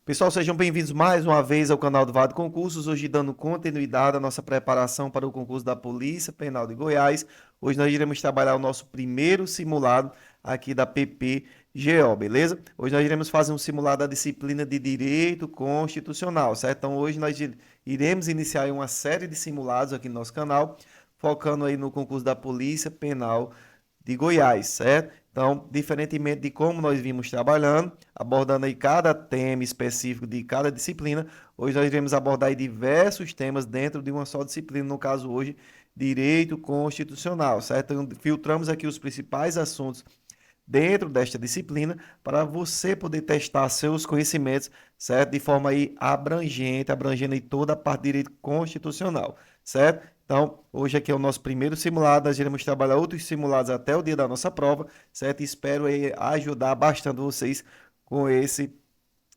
Pessoal, sejam bem-vindos mais uma vez ao canal do Vado Concursos, hoje dando continuidade à nossa preparação para o concurso da Polícia Penal de Goiás. Hoje nós iremos trabalhar o nosso primeiro simulado aqui da PPGO, beleza? Hoje nós iremos fazer um simulado da disciplina de Direito Constitucional, certo? Então hoje nós iremos iniciar uma série de simulados aqui no nosso canal, focando aí no concurso da Polícia Penal de Goiás, certo? Então, diferentemente de como nós vimos trabalhando, abordando aí cada tema específico de cada disciplina, hoje nós iremos abordar aí diversos temas dentro de uma só disciplina, no caso hoje, Direito Constitucional, certo? Então, filtramos aqui os principais assuntos dentro desta disciplina para você poder testar seus conhecimentos, certo? De forma aí abrangente, abrangendo aí toda a parte de direito constitucional, certo? Então, hoje aqui é o nosso primeiro simulado, nós iremos trabalhar outros simulados até o dia da nossa prova, certo? E espero aí ajudar bastante vocês com esse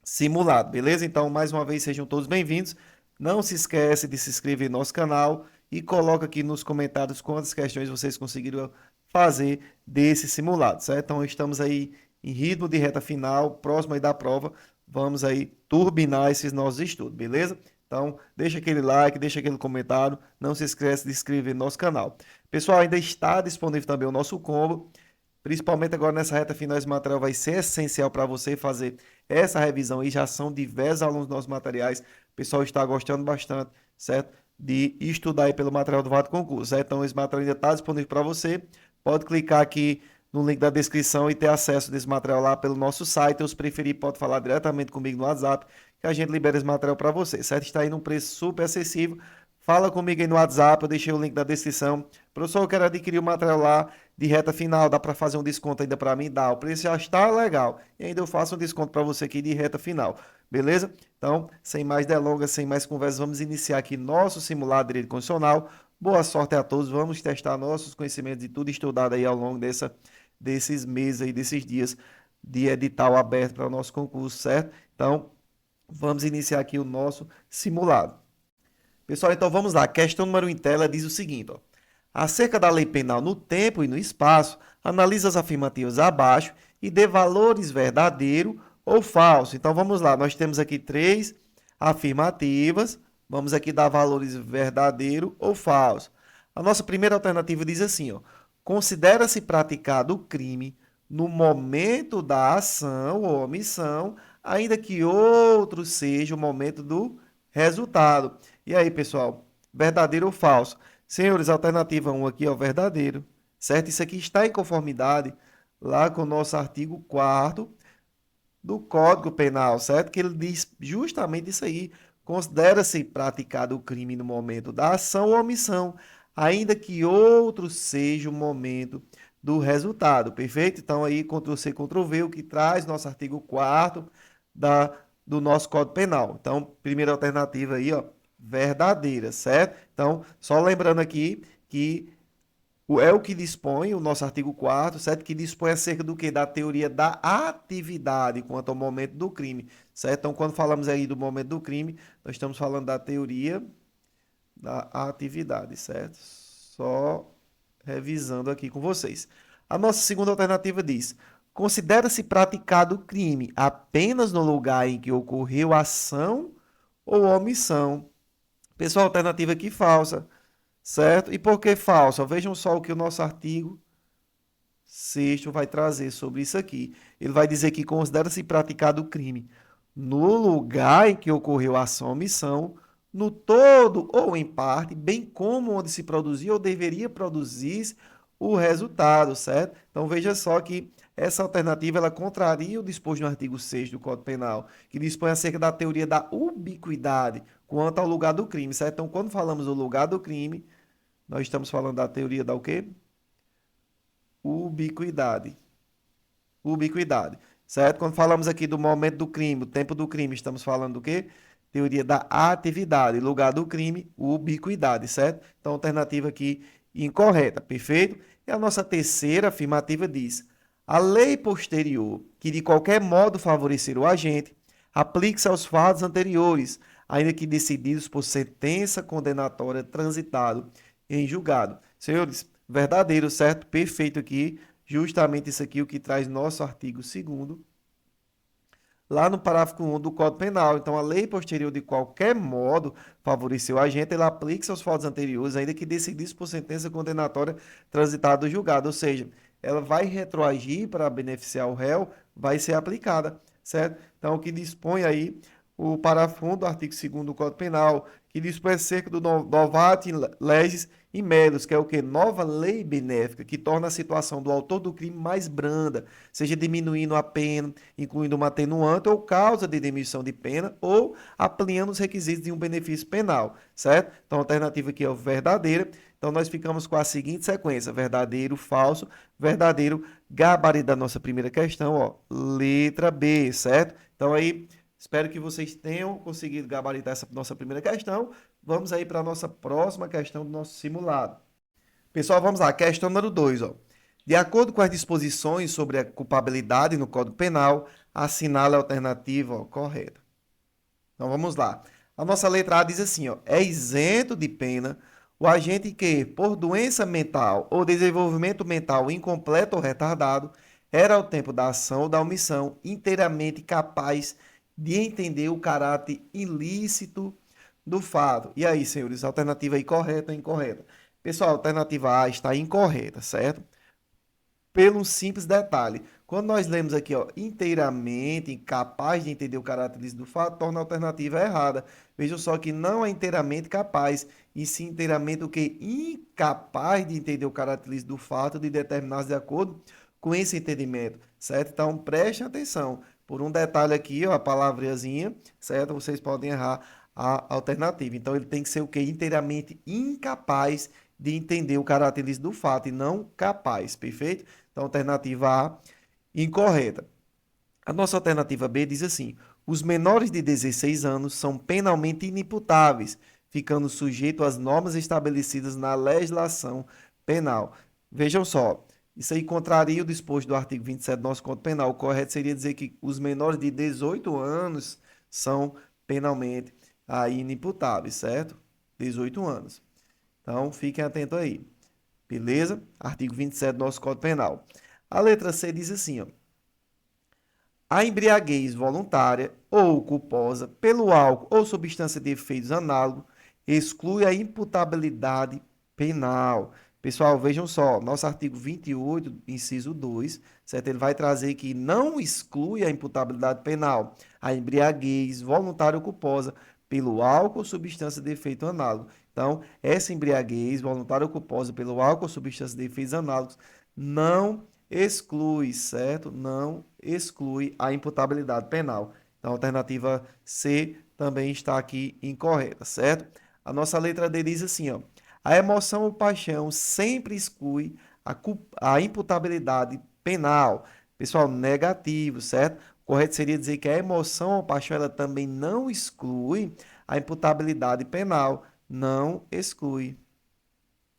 simulado, beleza? Então, mais uma vez, sejam todos bem-vindos. Não se esquece de se inscrever no nosso canal e coloca aqui nos comentários quantas questões vocês conseguiram fazer desse simulado, certo? Então, estamos aí em ritmo de reta final, próximo aí da prova. Vamos aí turbinar esses nossos estudos, beleza? Então, deixa aquele like, deixa aquele comentário. Não se esqueça de se inscrever no nosso canal. Pessoal, ainda está disponível também o nosso combo. Principalmente agora nessa reta final, esse material vai ser essencial para você fazer essa revisão aí. Já são diversos alunos dos nossos materiais. O pessoal está gostando bastante, certo? De estudar aí pelo material do Vado Concurso, certo? Então, esse material ainda está disponível para você. Pode clicar aqui no link da descrição e ter acesso desse material lá pelo nosso site. Ou se preferir, pode falar diretamente comigo no WhatsApp, que a gente libera esse material para você, certo? Está aí num preço super acessível. Fala comigo aí no WhatsApp, eu deixei o link da descrição. Professor, eu quero adquirir o material lá de reta final, dá para fazer um desconto ainda para mim? Dá, o preço já está legal. E ainda eu faço um desconto para você aqui de reta final, beleza? Então, sem mais delongas, sem mais conversas, vamos iniciar aqui nosso simulado de direito constitucional. Boa sorte a todos, vamos testar nossos conhecimentos e tudo estudado aí ao longo desses meses aí, desses dias de edital aberto para o nosso concurso, certo? Então, vamos iniciar aqui o nosso simulado. Pessoal, então vamos lá. A questão número 1 em tela diz o seguinte, ó. Acerca da lei penal no tempo e no espaço, analisa as afirmativas abaixo e dê valores verdadeiro ou falso. Então vamos lá, nós temos aqui três afirmativas. Vamos aqui dar valores verdadeiro ou falso. A nossa primeira alternativa diz assim, ó. Considera-se praticado o crime no momento da ação ou omissão, ainda que outro seja o momento do resultado. E aí, pessoal, verdadeiro ou falso? Senhores, alternativa 1 aqui é o verdadeiro, certo? Isso aqui está em conformidade lá com o nosso artigo 4º do Código Penal, certo? Que ele diz justamente isso aí. Considera-se praticado o crime no momento da ação ou omissão, ainda que outro seja o momento do resultado, perfeito? Então aí, Ctrl+C, Ctrl+V, o que traz nosso artigo 4º do nosso Código Penal. Então, primeira alternativa aí, ó, verdadeira, certo? Então, só lembrando aqui que é o que dispõe o nosso artigo 4º, certo? Que dispõe acerca do que? Da teoria da atividade quanto ao momento do crime, certo? Então, quando falamos aí do momento do crime, nós estamos falando da teoria da atividade, certo? Só revisando aqui com vocês. A nossa segunda alternativa diz: considera-se praticado o crime apenas no lugar em que ocorreu a ação ou omissão. Pessoal, alternativa aqui falsa, certo? E por que falsa? Vejam só o que o nosso artigo 6º vai trazer sobre isso aqui. Ele vai dizer que considera-se praticado o crime no lugar em que ocorreu a ação ou omissão, no todo ou em parte, bem como onde se produzia ou deveria produzir o resultado, certo? Então veja só que essa alternativa ela contraria o disposto no artigo 6º do Código Penal, que dispõe acerca da teoria da ubiquidade quanto ao lugar do crime, certo? Então quando falamos do lugar do crime, nós estamos falando da teoria da o quê? Ubiquidade. Ubiquidade, certo? Quando falamos aqui do momento do crime, o tempo do crime, estamos falando do quê? Teoria da atividade, lugar do crime, ubiquidade, certo? Então, alternativa aqui incorreta, perfeito? E a nossa terceira afirmativa diz: a lei posterior, que de qualquer modo favorecer o agente, aplique-se aos fatos anteriores, ainda que decididos por sentença condenatória transitado em julgado. Senhores, verdadeiro, certo? Perfeito aqui. Justamente isso aqui, o que traz nosso artigo 2º lá no parágrafo 1 do Código Penal. Então, a lei posterior, de qualquer modo, favoreceu o agente, ele aplica-se aos fatos anteriores, ainda que decidisse por sentença condenatória transitada do julgado. Ou seja, ela vai retroagir para beneficiar o réu, vai ser aplicada, certo? Então, o que dispõe aí o parágrafo 1 do artigo 2º do Código Penal, que dispõe acerca do novatim legis e melos, que é o que? Nova lei benéfica, que torna a situação do autor do crime mais branda, seja diminuindo a pena, incluindo uma atenuante ou causa de diminuição de pena, ou ampliando os requisitos de um benefício penal, certo? Então, a alternativa aqui é o verdadeira. Então, nós ficamos com a seguinte sequência: verdadeiro, falso, verdadeiro, gabarito da nossa primeira questão, ó, letra B, certo? Então, aí, espero que vocês tenham conseguido gabaritar essa nossa primeira questão. Vamos aí para a nossa próxima questão do nosso simulado. Pessoal, vamos lá. Questão número 2, ó. De acordo com as disposições sobre a culpabilidade no Código Penal, assinale a alternativa, ó, correta. Então, vamos lá. A nossa letra A diz assim, ó: é isento de pena o agente que, por doença mental ou desenvolvimento mental incompleto ou retardado, era ao tempo da ação ou da omissão inteiramente capaz de entender o caráter ilícito do fato. E aí, senhores, alternativa aí correta ou incorreta? Pessoal, a alternativa A está incorreta, certo? Pelo um simples detalhe. Quando nós lemos aqui, ó, inteiramente incapaz de entender o caráter ilícito do fato, torna a alternativa errada. Vejam só que não é inteiramente capaz, e sim inteiramente o que? Incapaz de entender o caráter ilícito do fato de determinados de acordo com esse entendimento, certo? Então, prestem atenção. Por um detalhe aqui, ó, a palavrinhazinha, certo? Vocês podem errar a alternativa. Então, ele tem que ser o que? Inteiramente incapaz de entender o caráter ilícito do fato e não capaz, perfeito? Então, alternativa A, incorreta. A nossa alternativa B diz assim: os menores de 16 anos são penalmente inimputáveis, ficando sujeitos às normas estabelecidas na legislação penal. Vejam só, isso aí contraria o disposto do artigo 27 do nosso Código Penal. O correto seria dizer que os menores de 18 anos são penalmente inimputáveis, certo? 18 anos. Então, fiquem atentos aí. Beleza? Artigo 27 do nosso Código Penal. A letra C diz assim, ó: a embriaguez voluntária ou culposa pelo álcool ou substância de efeitos análogos exclui a imputabilidade penal. Pessoal, vejam só, nosso artigo 28, inciso 2, certo? Ele vai trazer que não exclui a imputabilidade penal a embriaguez voluntária ou culposa pelo álcool ou substância de efeito análogo. Então, essa embriaguez voluntária ou culposa pelo álcool ou substância de efeitos análogos não exclui, certo? Não exclui a imputabilidade penal. Então, a alternativa C também está aqui incorreta, certo? A nossa letra D diz assim, ó: a emoção ou paixão sempre exclui a imputabilidade penal. Pessoal, negativo, certo? O correto seria dizer que a emoção ou paixão ela também não exclui a imputabilidade penal. Não exclui,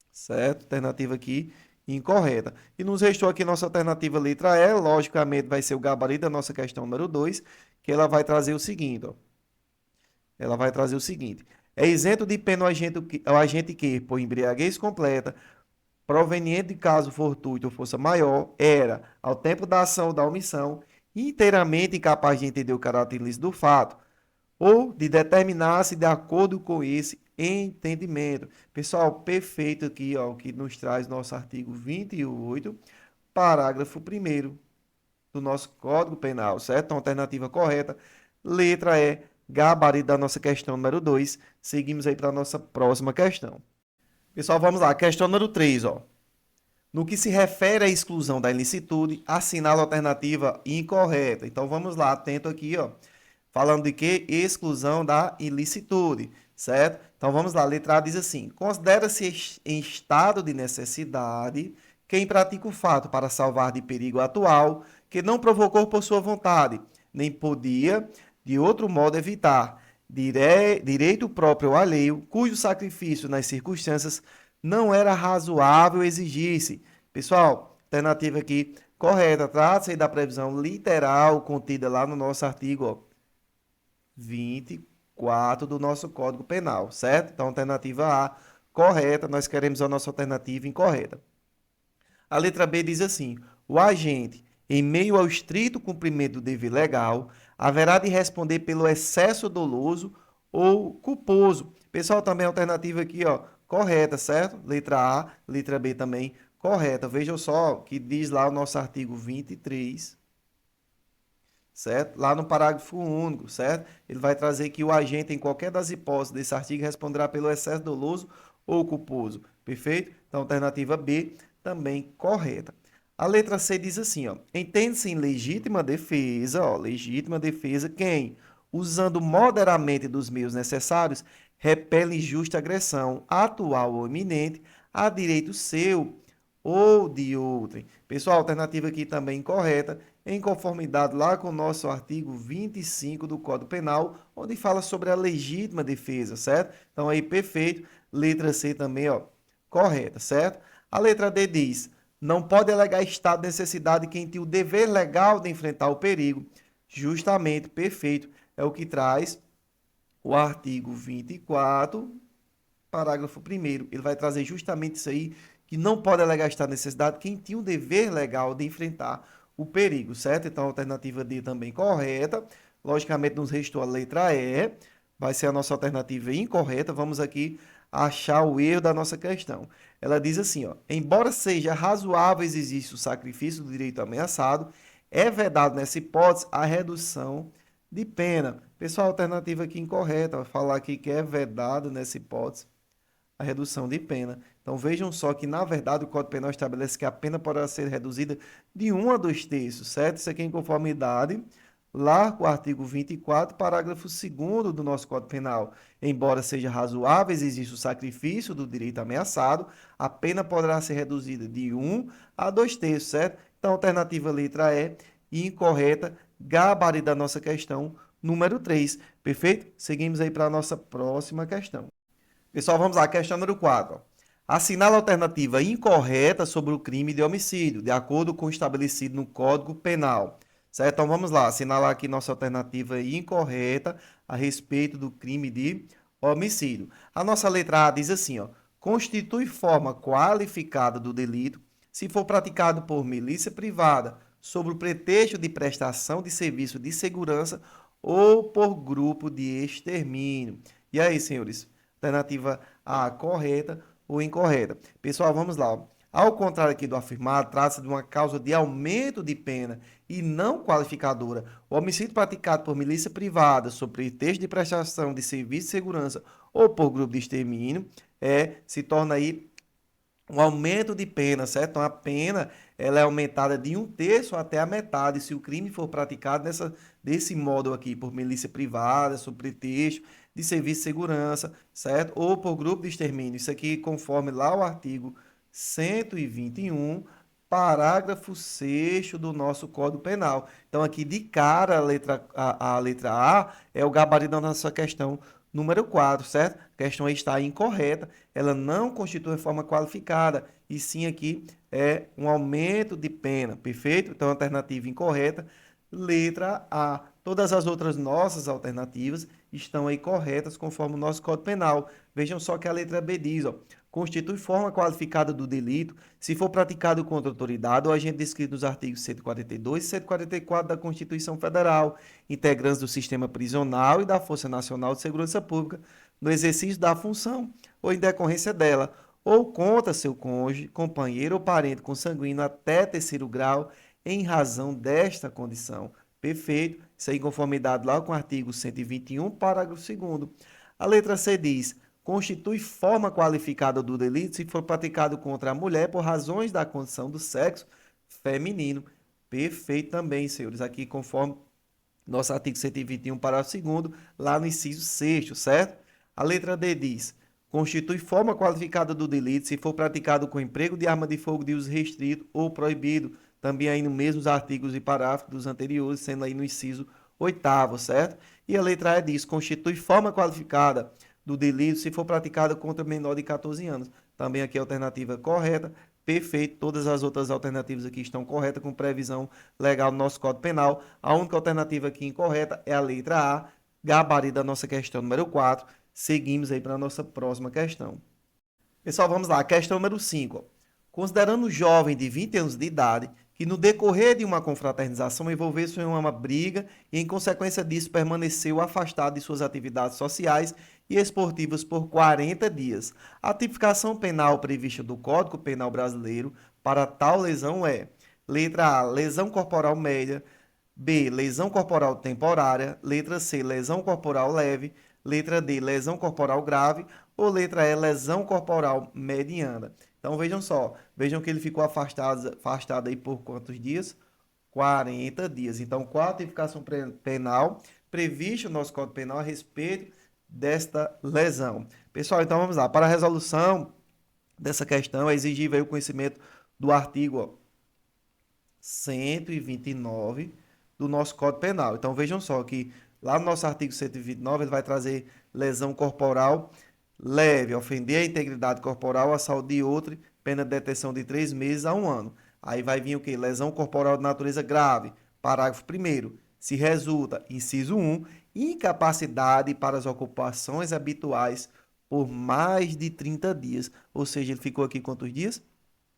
certo? Alternativa aqui incorreta. E nos restou aqui nossa alternativa letra E, logicamente vai ser o gabarito da nossa questão número 2, que ela vai trazer o seguinte, ó. Ela vai trazer o seguinte: é isento de pena o agente que, por embriaguez completa, proveniente de caso fortuito ou força maior, era, ao tempo da ação ou da omissão, inteiramente incapaz de entender o caráter ilícito do fato, ou de determinar-se de acordo com esse entendimento. Pessoal, perfeito aqui, ó, o que nos traz nosso artigo 28, parágrafo 1º do nosso Código Penal, certo? Então, alternativa correta, letra E, gabarito da nossa questão número 2. Seguimos aí para a nossa próxima questão. Pessoal, vamos lá, questão número 3, ó. No que se refere à exclusão da ilicitude, assinala a alternativa incorreta. Então, vamos lá, atento aqui, ó. Falando de que? Exclusão da ilicitude, certo? Então vamos lá, a letra A diz assim: considera-se em estado de necessidade quem pratica o fato para salvar de perigo atual, que não provocou por sua vontade, nem podia de outro modo evitar, direito próprio ou alheio, cujo sacrifício nas circunstâncias não era razoável exigir-se. Pessoal, alternativa aqui correta, trata-se da previsão literal contida lá no nosso artigo, ó, 24 do nosso Código Penal, certo? Então, alternativa A, correta, nós queremos a nossa alternativa incorreta. A letra B diz assim: o agente, em meio ao estrito cumprimento do dever legal, haverá de responder pelo excesso doloso ou culposo. Pessoal, também a alternativa aqui, ó, correta, certo? Letra A, letra B também correta. Vejam só que diz lá o nosso artigo 23, certo? Lá no parágrafo único, certo? Ele vai trazer que o agente, em qualquer das hipóteses desse artigo, responderá pelo excesso doloso ou culposo. Perfeito? Então, alternativa B também correta. A letra C diz assim, ó, entende-se em legítima defesa, ó, legítima defesa, quem, usando moderadamente dos meios necessários, repele injusta agressão, atual ou iminente, a direito seu ou de outrem. Pessoal, a alternativa aqui também correta, em conformidade lá com o nosso artigo 25 do Código Penal, onde fala sobre a legítima defesa, certo? Então aí, perfeito. Letra C também, ó, correta, certo? A letra D diz, não pode alegar estado de necessidade quem tem o dever legal de enfrentar o perigo. Justamente, perfeito, é o que traz o artigo 24, parágrafo 1º. Ele vai trazer justamente isso aí, que não pode alegar estado de necessidade quem tinha o dever legal de enfrentar o perigo, certo? Então, a alternativa D também correta. Logicamente, nos restou a letra E, vai ser a nossa alternativa incorreta. Vamos aqui achar o erro da nossa questão. Ela diz assim, ó, embora seja razoável exigir o sacrifício do direito ameaçado, é vedado nessa hipótese a redução de pena. Pessoal, a alternativa aqui incorreta, vai falar aqui que é vedado nessa hipótese a redução de pena. Então vejam só que, na verdade, o Código Penal estabelece que a pena poderá ser reduzida de 1 a 2 terços, certo? Isso aqui é em conformidade lá com o artigo 24, parágrafo 2º do nosso Código Penal. Embora seja razoável exigir o sacrifício do direito ameaçado, a pena poderá ser reduzida de 1 a 2 terços, certo? Então, alternativa letra E, incorreta, gabarito da nossa questão número 3. Perfeito? Seguimos aí para a nossa próxima questão. Pessoal, vamos lá, questão número 4. Assinala a alternativa incorreta sobre o crime de homicídio, de acordo com o estabelecido no Código Penal. Certo? Então vamos lá, assinalar aqui nossa alternativa incorreta a respeito do crime de homicídio. A nossa letra A diz assim, ó, constitui forma qualificada do delito se for praticado por milícia privada, sob o pretexto de prestação de serviço de segurança ou por grupo de extermínio. E aí, senhores? Alternativa A, correta ou incorreta. Pessoal, vamos lá. Ao contrário aqui do afirmado, trata-se de uma causa de aumento de pena e não qualificadora. O homicídio praticado por milícia privada, sob pretexto de prestação de serviço de segurança ou por grupo de extermínio, se torna aí um aumento de pena, certo? Então, a pena ela é aumentada de 1 terço até a metade se o crime for praticado desse modo aqui, por milícia privada, sob pretexto de serviço de segurança, certo? Ou por grupo de extermínio. Isso aqui conforme lá o artigo 121, parágrafo 6º do nosso Código Penal. Então, aqui de cara, a letra A é o gabarito da nossa questão número 4, certo? A questão aí está incorreta, ela não constitui forma qualificada, e sim aqui é um aumento de pena, perfeito? Então, alternativa incorreta, letra A. Todas as outras nossas alternativas estão aí corretas conforme o nosso Código Penal. Vejam só que a letra B diz, ó, constitui forma qualificada do delito se for praticado contra autoridade ou agente descrito nos artigos 142 e 144 da Constituição Federal, integrantes do sistema prisional e da Força Nacional de Segurança Pública, no exercício da função ou em decorrência dela, ou contra seu cônjuge, companheiro ou parente consanguíneo até terceiro grau, em razão desta condição. Perfeito. Isso aí em conformidade lá com o artigo 121, parágrafo 2º. A letra C diz, constitui forma qualificada do delito se for praticado contra a mulher por razões da condição do sexo feminino. Perfeito também, senhores. Aqui conforme nosso artigo 121, parágrafo 2º, lá no inciso 6º, certo? A letra D diz, constitui forma qualificada do delito se for praticado com emprego de arma de fogo de uso restrito ou proibido, também aí nos mesmos artigos e parágrafos dos anteriores, sendo aí no inciso 8º, certo? E a letra E diz, constitui forma qualificada do delito se for praticada contra menor de 14 anos. Também aqui a alternativa correta, perfeito. Todas as outras alternativas aqui estão corretas com previsão legal no nosso Código Penal. A única alternativa aqui incorreta é a letra A, gabarito da nossa questão número 4. Seguimos aí para a nossa próxima questão. Pessoal, vamos lá. Questão número 5. Considerando o jovem de 20 anos de idade que no decorrer de uma confraternização envolveu-se em uma briga e, em consequência disso, permaneceu afastado de suas atividades sociais e esportivas por 40 dias. A tipificação penal prevista do Código Penal Brasileiro para tal lesão é: letra A, lesão corporal média; B, lesão corporal temporária; letra C, lesão corporal leve; letra D, lesão corporal grave; ou letra E, lesão corporal mediana. Então vejam só, vejam que ele ficou afastado aí por quantos dias? 40 dias. Então, qual a tipificação penal prevista no nosso Código Penal a respeito desta lesão? Pessoal, então vamos lá. Para a resolução dessa questão, é exigível o conhecimento do artigo 129 do nosso Código Penal. Então vejam só que lá no nosso artigo 129 ele vai trazer lesão corporal leve, ofender a integridade corporal, a saúde de outro, pena de detenção de 3 meses a 1 ano. Aí vai vir o que? Lesão corporal de natureza grave. Parágrafo 1º. Se resulta, inciso 1, incapacidade para as ocupações habituais por mais de 30 dias. Ou seja, ele ficou aqui quantos dias?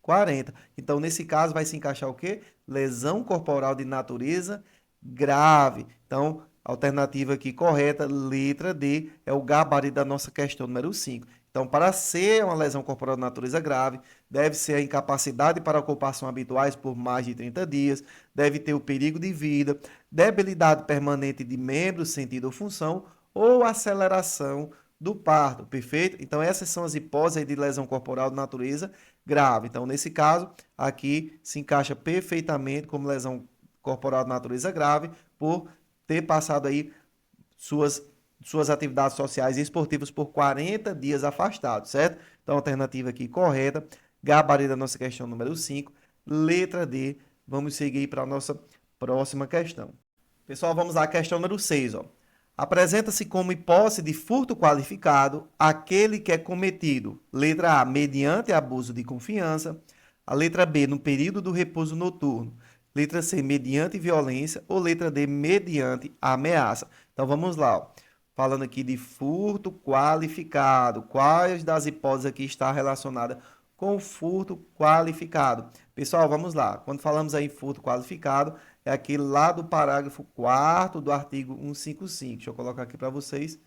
40. Então, nesse caso, vai se encaixar o quê? Lesão corporal de natureza grave. Então, alternativa aqui correta, letra D, é o gabarito da nossa questão número 5. Então, para ser uma lesão corporal de natureza grave, deve ser a incapacidade para ocupação habituais por mais de 30 dias, deve ter o perigo de vida, debilidade permanente de membros, sentido ou função, ou aceleração do parto, perfeito? Então, essas são as hipóteses de lesão corporal de natureza grave. Então, nesse caso, aqui se encaixa perfeitamente como lesão corporal de natureza grave por ter passado aí suas atividades sociais e esportivas por 40 dias afastado, certo? Então, alternativa aqui correta, gabarito da nossa questão número 5, letra D. Vamos seguir para a nossa próxima questão. Pessoal, vamos à questão número 6, ó. Apresenta-se como hipótese de furto qualificado aquele que é cometido, letra A, mediante abuso de confiança; a letra B, no período do repouso noturno; letra C, mediante violência; ou letra D, mediante ameaça. Então vamos lá, ó. Falando aqui de furto qualificado. Quais das hipóteses aqui está relacionada com o furto qualificado? Pessoal, vamos lá. Quando falamos aí em furto qualificado, é aquele lá do parágrafo 4º do artigo 155. Deixa eu colocar aqui para vocês.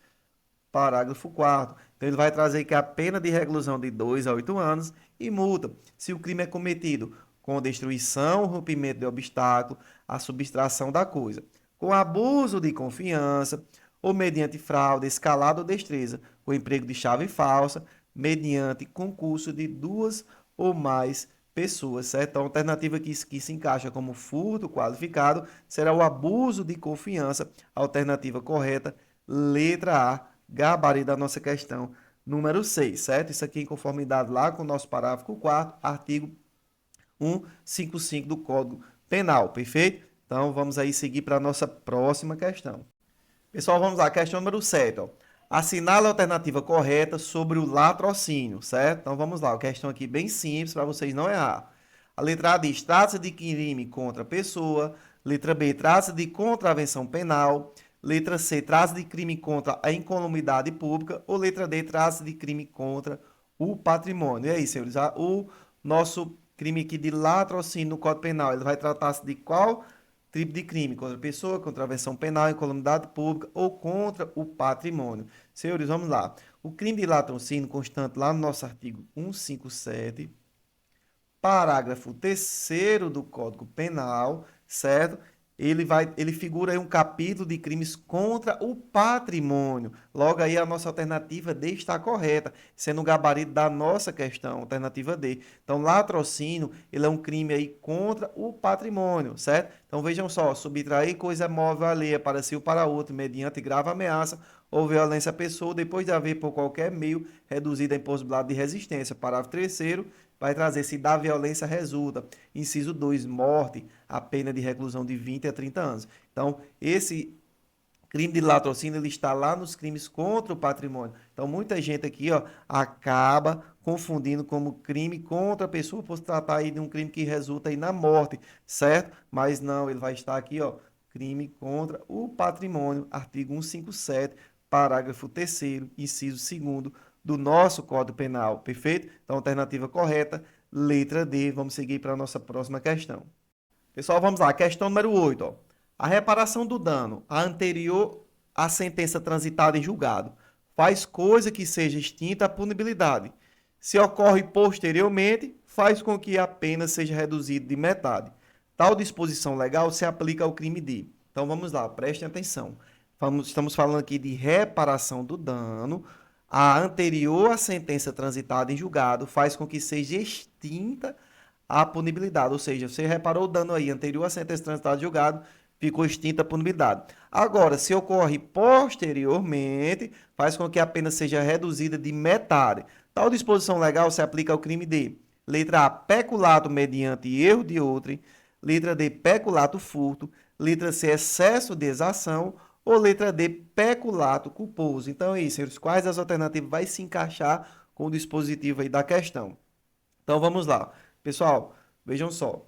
Parágrafo 4º. Então, ele vai trazer que a pena de reclusão de 2 a 8 anos e multa, se o crime é cometido com destruição, rompimento de obstáculo, a subtração da coisa, com abuso de confiança, ou mediante fraude, escalada ou destreza, com emprego de chave falsa, mediante concurso de 2 ou mais pessoas, certo? Então, a alternativa que se encaixa como furto qualificado será o abuso de confiança. Alternativa correta, letra A, gabarito da nossa questão número 6, certo? Isso aqui em conformidade lá com o nosso parágrafo 4º, artigo 155 do Código Penal, perfeito? Então, vamos aí seguir para a nossa próxima questão. Pessoal, vamos lá, questão número 7, ó. Assinale a alternativa correta sobre o latrocínio, certo? Então vamos lá, a questão aqui bem simples para vocês não errar. A letra A diz: trata-se de crime contra a pessoa. Letra B, trata-se de contravenção penal. Letra C, trata-se de crime contra a incolumidade pública. Ou letra D, trata-se de crime contra o patrimônio. E aí, senhores, o nosso crime aqui de latrocínio no Código Penal, ele vai tratar-se de qual tipo de crime? Contra a pessoa, contravenção penal, incolumidade pública ou contra o patrimônio. Senhores, vamos lá. O crime de latrocínio constante lá no nosso artigo 157, parágrafo 3º do Código Penal, certo? Ele figura aí um capítulo de crimes contra o patrimônio. Logo aí a nossa alternativa D está correta, sendo o gabarito da nossa questão, alternativa D. Então, latrocínio, ele é um crime aí contra o patrimônio, certo? Então, vejam só, subtrair coisa móvel alheia para si ou para outro, mediante grave ameaça ou violência à pessoa, depois de haver por qualquer meio reduzido a impossibilidade de resistência. Parágrafo 3º vai trazer se da violência resulta. Inciso 2, morte, a pena de reclusão de 20 a 30 anos. Então, esse crime de latrocínio ele está lá nos crimes contra o patrimônio. Então, muita gente aqui ó, acaba confundindo como crime contra a pessoa por se tratar aí de um crime que resulta aí na morte, certo? Mas não, ele vai estar aqui, ó, crime contra o patrimônio, artigo 157, parágrafo 3º, inciso 2º do nosso Código Penal, perfeito? Então, alternativa correta, letra D. Vamos seguir para a nossa próxima questão. Pessoal, vamos lá. Questão número 8. Ó. A reparação do dano a anterior à sentença transitada em julgado faz coisa que seja extinta a punibilidade. Se ocorre posteriormente, faz com que a pena seja reduzida de metade. Tal disposição legal se aplica ao crime de. Então vamos lá, prestem atenção. Estamos falando aqui de reparação do dano. A anterior à sentença transitada em julgado faz com que seja extinta a punibilidade. Ou seja, você reparou o dano aí anterior à sentença transitada em julgado, ficou extinta a punibilidade. Agora, se ocorre posteriormente, faz com que a pena seja reduzida de metade. Tal disposição legal se aplica ao crime de letra A, peculato mediante erro de outrem, letra D, peculato furto, letra C, excesso de exação ou letra D, peculato culposo. Então é isso, senhores. Quais as alternativas vai se encaixar com o dispositivo aí da questão? Então vamos lá. Pessoal, vejam só.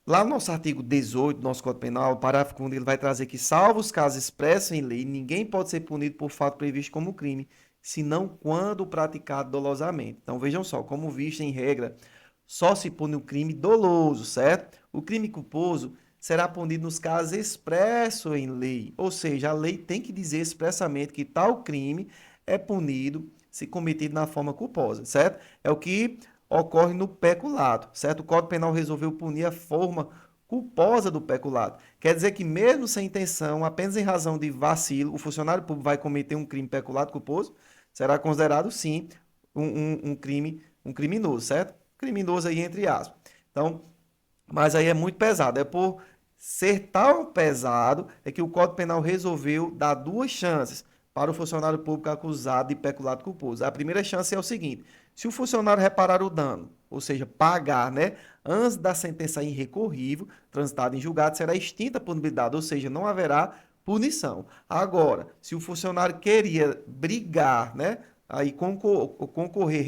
Lá no nosso artigo 18 do nosso Código Penal, o parágrafo 1 ele vai trazer que, salvo os casos expressos em lei, ninguém pode ser punido por fato previsto como crime, senão quando praticado dolosamente. Então vejam só, como visto em regra, só se pune o crime doloso, certo? O crime culposo será punido nos casos expressos em lei, ou seja, a lei tem que dizer expressamente que tal crime é punido se cometido na forma culposa, certo? É o que ocorre no peculato, certo? O Código Penal resolveu punir a forma culposa do peculato. Quer dizer que mesmo sem intenção, apenas em razão de vacilo, o funcionário público vai cometer um crime peculato culposo, será considerado sim um crime, um criminoso, certo? Criminoso aí entre aspas. Então, mas aí é muito pesado. É por ser tão pesado é que o Código Penal resolveu dar duas chances para o funcionário público acusado de peculato culposo. A primeira chance é o seguinte: se o funcionário reparar o dano, ou seja, pagar, né, antes da sentença irrecorrível, transitada em julgado, será extinta a punibilidade, ou seja, não haverá punição. Agora, se o funcionário queria brigar, né, aí concorrer,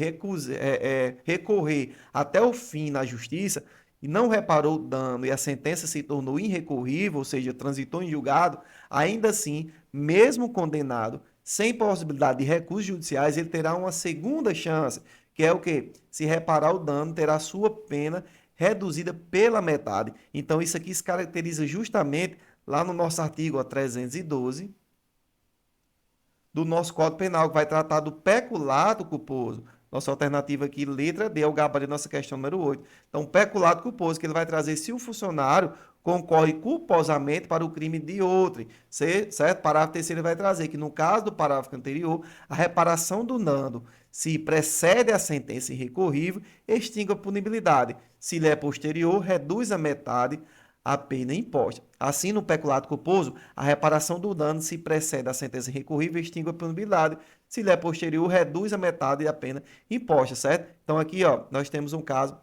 recorrer até o fim na justiça e não reparou o dano e a sentença se tornou irrecorrível, ou seja, transitou em julgado, ainda assim, mesmo condenado, sem possibilidade de recursos judiciais, ele terá uma segunda chance, que é o quê? Se reparar o dano, terá sua pena reduzida pela metade. Então, isso aqui se caracteriza justamente lá no nosso artigo 312 do nosso Código Penal, que vai tratar do peculato culposo. Nossa alternativa aqui, letra D, é o gabarito da nossa questão número 8. Então, peculato culposo, que ele vai trazer se o funcionário concorre culposamente para o crime de outrem, certo? Parágrafo terceiro vai trazer que, no caso do parágrafo anterior, a reparação do dano, se precede a sentença irrecorrível, extingue a punibilidade. Se lhe é posterior, reduz a metade a pena imposta. Assim, no peculato culposo, a reparação do dano se precede a sentença irrecorrível, extingue a punibilidade. Se lhe é posterior, reduz a metade da pena imposta, certo? Então, aqui, ó, nós temos um caso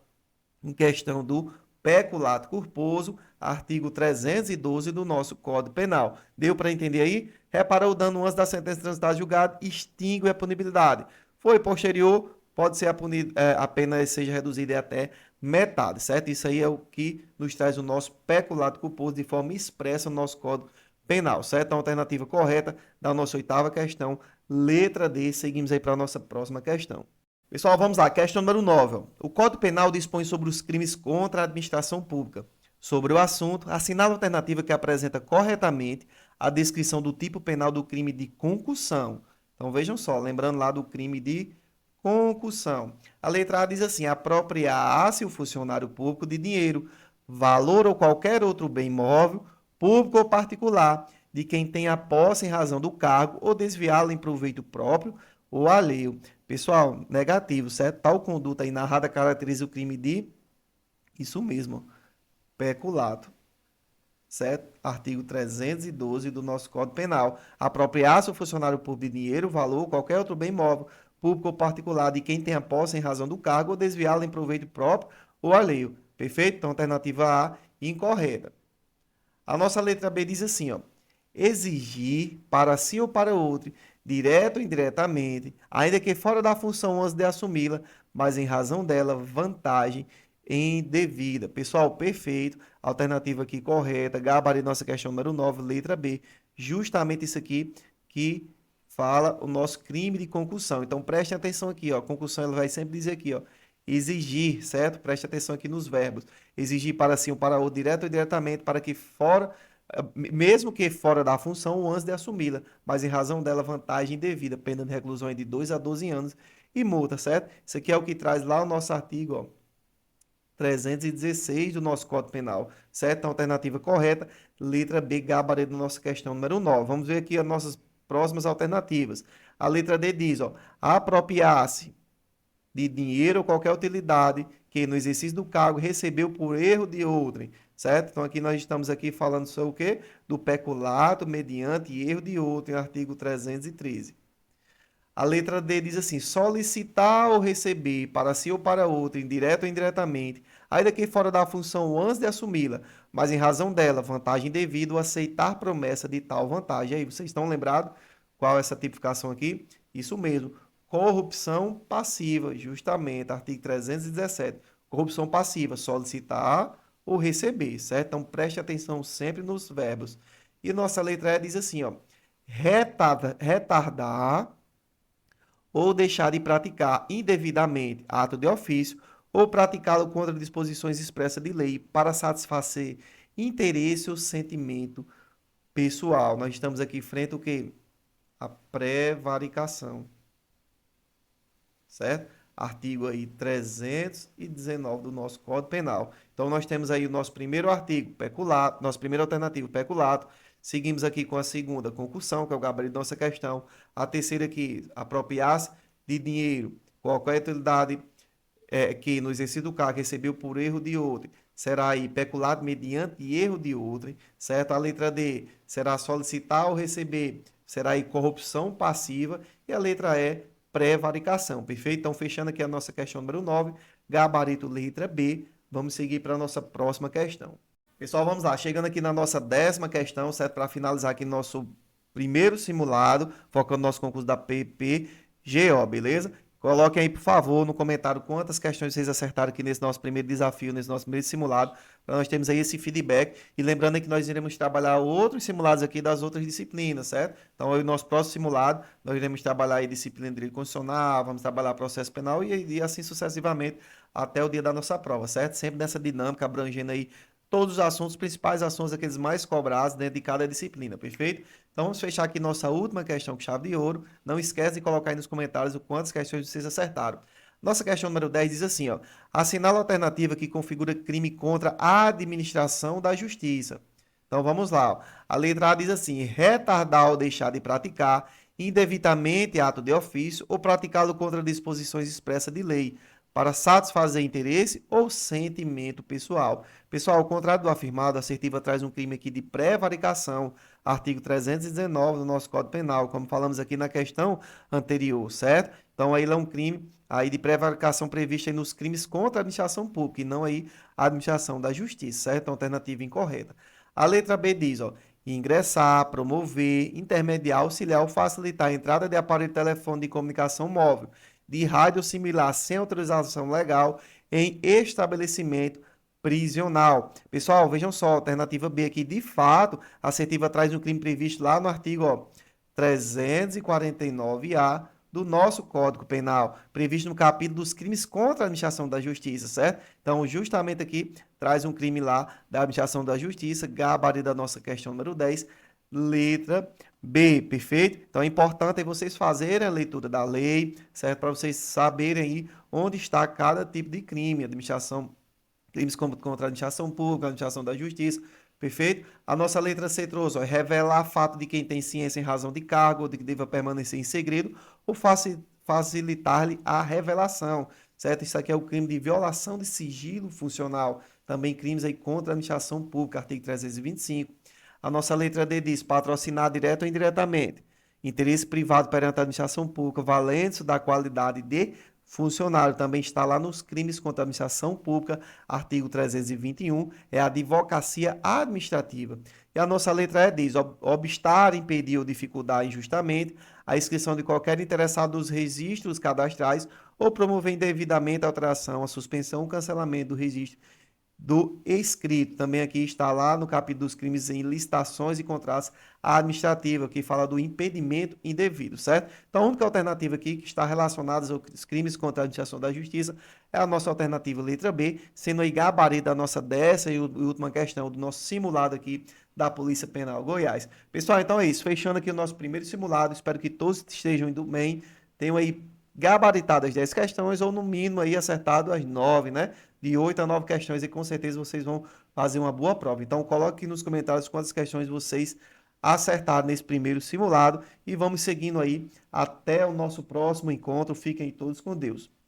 em questão do peculato culposo, artigo 312 do nosso Código Penal. Deu para entender aí? Reparou o dano antes da sentença transitada julgada, extingue a punibilidade. Foi posterior, pode ser a pena seja reduzida até metade, certo? Isso aí é o que nos traz o nosso peculato culposo de forma expressa no nosso Código Penal, certo? A alternativa correta da nossa oitava questão, letra D. Seguimos aí para a nossa próxima questão. Pessoal, vamos lá. Questão número 9. O Código Penal dispõe sobre os crimes contra a administração pública. Sobre o assunto, assinala a alternativa que apresenta corretamente a descrição do tipo penal do crime de concussão. Então, vejam só, lembrando lá do crime de concussão. A letra A diz assim: apropriar-se o funcionário público de dinheiro, valor ou qualquer outro bem móvel, público ou particular, de quem tenha posse em razão do cargo ou desviá-lo em proveito próprio ou alheio. Pessoal, negativo, certo? Tal conduta aí narrada caracteriza o crime de, isso mesmo, peculato, certo? Artigo 312 do nosso Código Penal. Apropriar-se o funcionário público de dinheiro, valor, qualquer outro bem móvel, público ou particular, de quem tenha posse em razão do cargo ou desviá-lo em proveito próprio ou alheio. Perfeito? Então, alternativa A, incorreta. A nossa letra B diz assim, ó: exigir para si ou para outro, direto ou indiretamente, ainda que fora da função antes de assumi-la, mas em razão dela, vantagem indevida. Pessoal, perfeito. Alternativa aqui correta. Gabarito nossa questão número 9, letra B. Justamente isso aqui que fala o nosso crime de concussão. Então, prestem atenção aqui, ó. Concussão, ela vai sempre dizer aqui, ó: exigir, certo? Preste atenção aqui nos verbos. Exigir para si ou para outro, direto ou indiretamente, para que fora, mesmo que fora da função, ou antes de assumi-la, mas em razão dela vantagem indevida, pena de reclusão de 2 a 12 anos e multa, certo? Isso aqui é o que traz lá o nosso artigo, ó, 316 do nosso Código Penal, certo? Então, alternativa correta, letra B, gabarito da nossa questão número 9. Vamos ver aqui as nossas próximas alternativas. A letra D diz, ó, apropriar-se de dinheiro ou qualquer utilidade que no exercício do cargo recebeu por erro de outrem, certo? Então aqui nós estamos aqui falando sobre o quê? Do peculato mediante erro de outrem, artigo 313. A letra D diz assim: solicitar ou receber para si ou para outro, indireto ou indiretamente, ainda que fora da função antes de assumi-la, mas em razão dela, vantagem devida, ou aceitar promessa de tal vantagem. Aí, vocês estão lembrados qual é essa tipificação aqui? Isso mesmo, corrupção passiva, justamente, artigo 317. Corrupção passiva, solicitar ou receber, certo? Então preste atenção sempre nos verbos. E nossa letra E diz assim, ó, retardar ou deixar de praticar indevidamente ato de ofício ou praticá-lo contra disposições expressas de lei para satisfazer interesse ou sentimento pessoal. Nós estamos aqui frente ao quê? A prevaricação, certo? Artigo aí 319 do nosso Código Penal. Então nós temos aí o nosso primeiro artigo, peculato, nosso primeiro alternativo, peculato. Seguimos aqui com a segunda, concussão, que é o gabarito da nossa questão. A terceira aqui, apropriar-se de dinheiro, qualquer utilidade que no exercício do cargo recebeu por erro de outro, será aí peculato mediante erro de outro, certo? A letra D será solicitar ou receber, será aí corrupção passiva. E a letra E, prevaricação, perfeito? Então, fechando aqui a nossa questão número 9, gabarito letra B, vamos seguir para a nossa próxima questão. Pessoal, vamos lá. Chegando aqui na nossa 10ª questão, certo? Para finalizar aqui nosso primeiro simulado, focando no nosso concurso da PPGO, beleza? Coloquem aí, por favor, no comentário quantas questões vocês acertaram aqui nesse nosso primeiro desafio, nesse nosso primeiro simulado, para nós termos aí esse feedback. E lembrando que nós iremos trabalhar outros simulados aqui das outras disciplinas, certo? Então, aí, o nosso próximo simulado, nós iremos trabalhar aí disciplina de direito constitucional, vamos trabalhar processo penal e assim sucessivamente até o dia da nossa prova, certo? Sempre nessa dinâmica, abrangendo aí todos os assuntos, principais assuntos, aqueles mais cobrados dentro de cada disciplina, perfeito? Então vamos fechar aqui nossa última questão com chave de ouro. Não esquece de colocar aí nos comentários o quantas questões vocês acertaram. Nossa questão número 10 diz assim, ó, assinala a alternativa que configura crime contra a administração da justiça. Então vamos lá, ó. A letra A diz assim, retardar ou deixar de praticar indevidamente ato de ofício ou praticá-lo contra disposições expressas de lei, para satisfazer interesse ou sentimento pessoal. Pessoal, ao contrário do afirmado, a assertiva traz um crime aqui de prevaricação, artigo 319 do nosso Código Penal, como falamos aqui na questão anterior, certo? Então, aí é um crime aí de prevaricação previsto aí nos crimes contra a administração pública e não aí a administração da justiça, certo? Então, alternativa incorreta. A letra B diz, ó, ingressar, promover, intermediar, auxiliar ou facilitar a entrada de aparelho de telefone de comunicação móvel, de rádio similar sem autorização legal em estabelecimento prisional. Pessoal, vejam só, a alternativa B aqui, de fato, a assertiva traz um crime previsto lá no artigo, ó, 349-A do nosso Código Penal, previsto no capítulo dos crimes contra a administração da justiça, certo? Então, justamente aqui, traz um crime lá da administração da justiça, gabarito da nossa questão número 10, letra B, perfeito? Então é importante vocês fazerem a leitura da lei, certo? Para vocês saberem aí onde está cada tipo de crime, administração, crimes contra a administração pública, a administração da justiça, perfeito? A nossa letra C trouxe, ó, revelar fato de quem tem ciência em razão de cargo, ou de que deva permanecer em segredo, ou facilitar-lhe a revelação, certo? Isso aqui é o crime de violação de sigilo funcional, também crimes aí contra a administração pública, artigo 325. A nossa letra D diz patrocinar direto ou indiretamente. Interesse privado perante a administração pública, valendo-se da qualidade de funcionário. Também está lá nos crimes contra a administração pública, artigo 321, é a advocacia administrativa. E a nossa letra E diz, obstar, impedir ou dificultar injustamente a inscrição de qualquer interessado nos registros cadastrais ou promover indevidamente a alteração, a suspensão ou cancelamento do registro do escrito. Também aqui está lá no capítulo dos crimes em licitações e contratos administrativos, que fala do impedimento indevido, certo? Então, a única alternativa aqui que está relacionada aos crimes contra a administração da justiça é a nossa alternativa letra B, sendo aí gabarito da nossa décima e última questão do nosso simulado aqui da Polícia Penal Goiás. Pessoal, então é isso. Fechando aqui o nosso primeiro simulado. Espero que todos estejam indo bem. Tenham aí gabaritado as 10 questões ou no mínimo aí acertado as 9, né? De 8 a 9 questões e com certeza vocês vão fazer uma boa prova. Então coloque aqui nos comentários quantas questões vocês acertaram nesse primeiro simulado e vamos seguindo aí até o nosso próximo encontro. Fiquem todos com Deus.